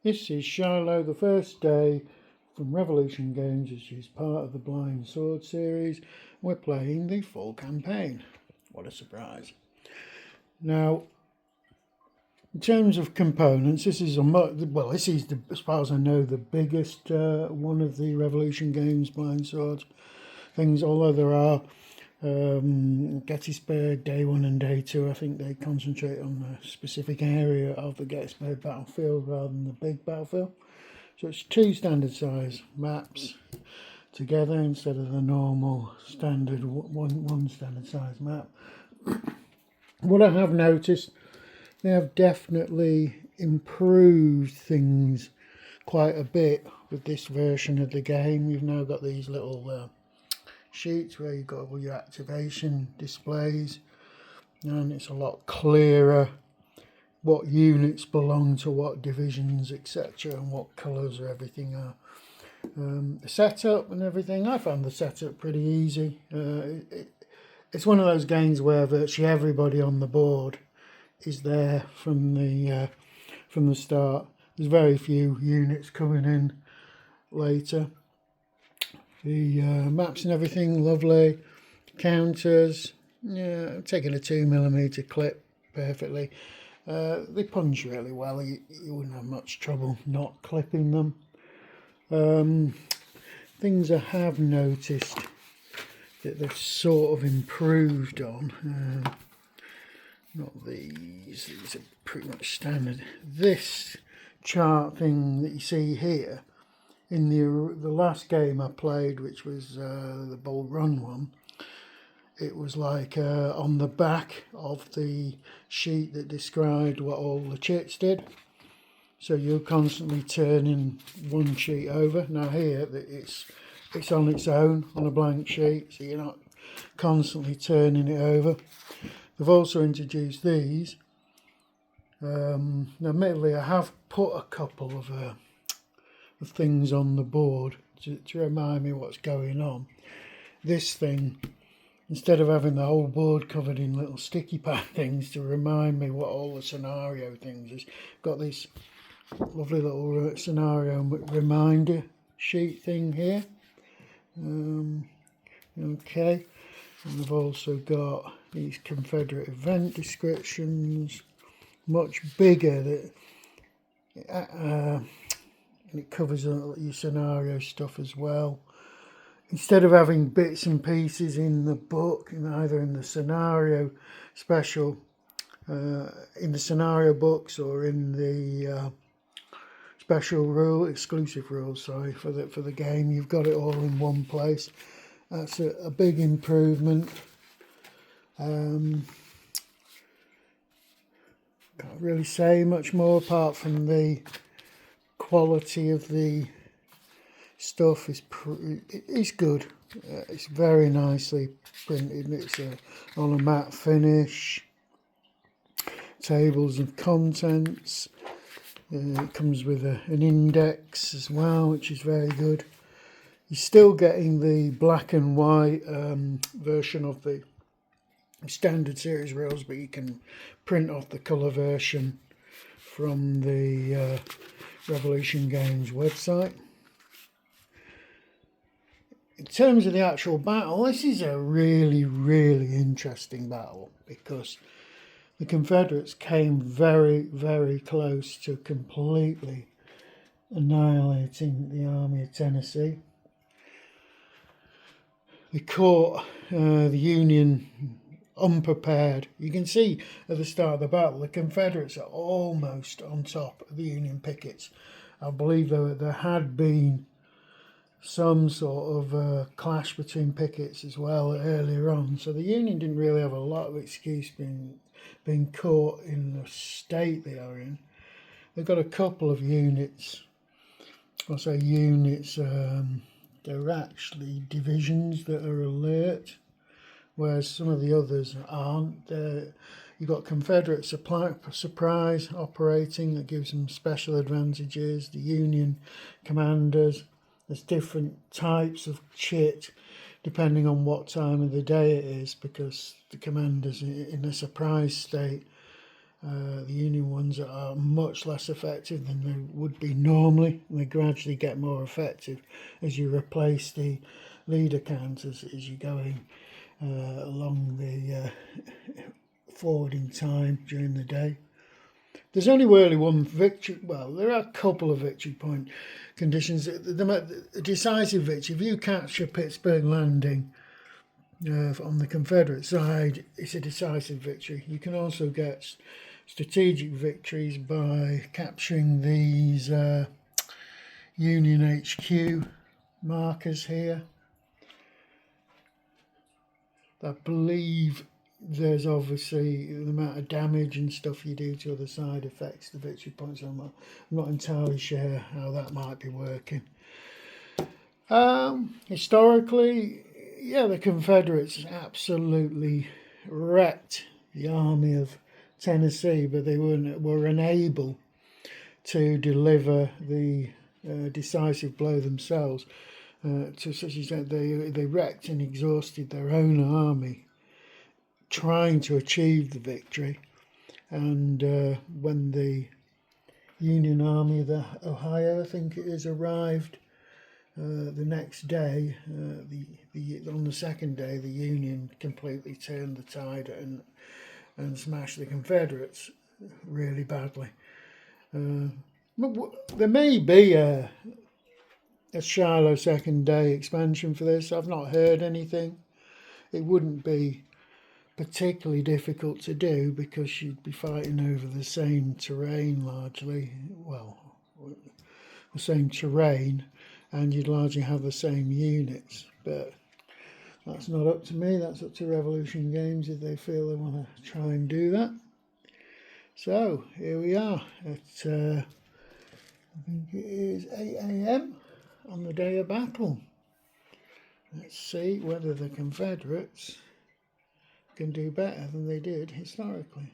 This is Shiloh The First Day from Revolution Games, which is part of the Blind Sword series. We're playing the full campaign. What a surprise. Now, in terms of components, this is as far as I know, the biggest one of the Revolution Games Blind Swords things, although there are Gettysburg Day 1 and Day 2. I think they concentrate on a specific area of the Gettysburg battlefield rather than the big battlefield. So it's two standard size maps together instead of the normal standard one standard size map. What I have noticed, they have definitely improved things quite a bit with this version of the game. You've now got these little sheets where you've got all your activation displays, and it's a lot clearer what units belong to what divisions, etc., and what colours or everything are. The setup and everything, I found the setup pretty easy. It's one of those games where virtually everybody on the board is there from the start. There's very few units coming in later. The maps and everything, lovely. Counters, yeah, I'm taking a 2mm clip perfectly. They punch really well. You wouldn't have much trouble not clipping them. Things I have noticed that they've sort of improved on. Not these are pretty much standard. This chart thing that you see here, in the last game I played, which was the Bull Run one, it was like on the back of the sheet that described what all the chits did. So you're constantly turning one sheet over. Now here, it's on its own on a blank sheet, so you're not constantly turning it over. They've also introduced these. Now, admittedly, I have put a couple of things on the board to remind me what's going on. This thing, instead of having the whole board covered in little sticky pad things to remind me what all the scenario things is, got this lovely little scenario reminder sheet thing here. Okay, and I've also got these Confederate event descriptions, much bigger, and it covers your scenario stuff as well. Instead of having bits and pieces in the book, either in the scenario special, in the scenario books, or in the exclusive rules, sorry, for the game, you've got it all in one place. That's a big improvement. Can't really say much more apart from the quality of the stuff is good. It's very nicely printed. It's on a matte finish. Tables of contents. It comes with an index as well, which is very good. You're still getting the black and white version of the standard series rules, but you can print off the colour version from the Revolution Games website. In terms of the actual battle, this is a really, really interesting battle because the Confederates came very, very close to completely annihilating the Army of Tennessee. They caught the Union unprepared. You can see at the start of the battle, the Confederates are almost on top of the Union pickets. I believe there had been some sort of clash between pickets as well earlier on. So the Union didn't really have a lot of excuse being caught in the state they are in. They've got a couple of units. I say units, they're actually divisions that are alert, whereas some of the others aren't. You've got Confederate surprise operating that gives them special advantages. The Union commanders, there's different types of chit depending on what time of the day it is, because the commanders in a surprise state, the Union ones ones that are much less effective than they would be normally, and they gradually get more effective as you replace the leader counters as you're going along the forward in time during the day. There's only really one victory, well, there are a couple of victory point conditions. The decisive victory, if you capture Pittsburgh Landing on the Confederate side, it's a decisive victory. You can also get strategic victories by capturing these Union HQ markers here. I believe there's obviously the amount of damage and stuff you do to the other side affects the victory points. I'm not entirely sure how that might be working. Historically, yeah, the Confederates absolutely wrecked the Army of Tennessee, but they were unable to deliver the decisive blow themselves. To such an extent, they wrecked and exhausted their own army trying to achieve the victory. And when the Union Army of the Ohio, I think it is, arrived the next day, on the second day, the Union completely turned the tide and smashed the Confederates really badly. There may be a Shiloh second day expansion for this. I've not heard anything. It wouldn't be particularly difficult to do because you'd be fighting over the same terrain largely, well, the same terrain, and you'd largely have the same units. But that's not up to me, that's up to Revolution Games if they feel they want to try and do that. So here we are at I think it is 8 AM on the day of battle. Let's see whether the Confederates can do better than they did historically.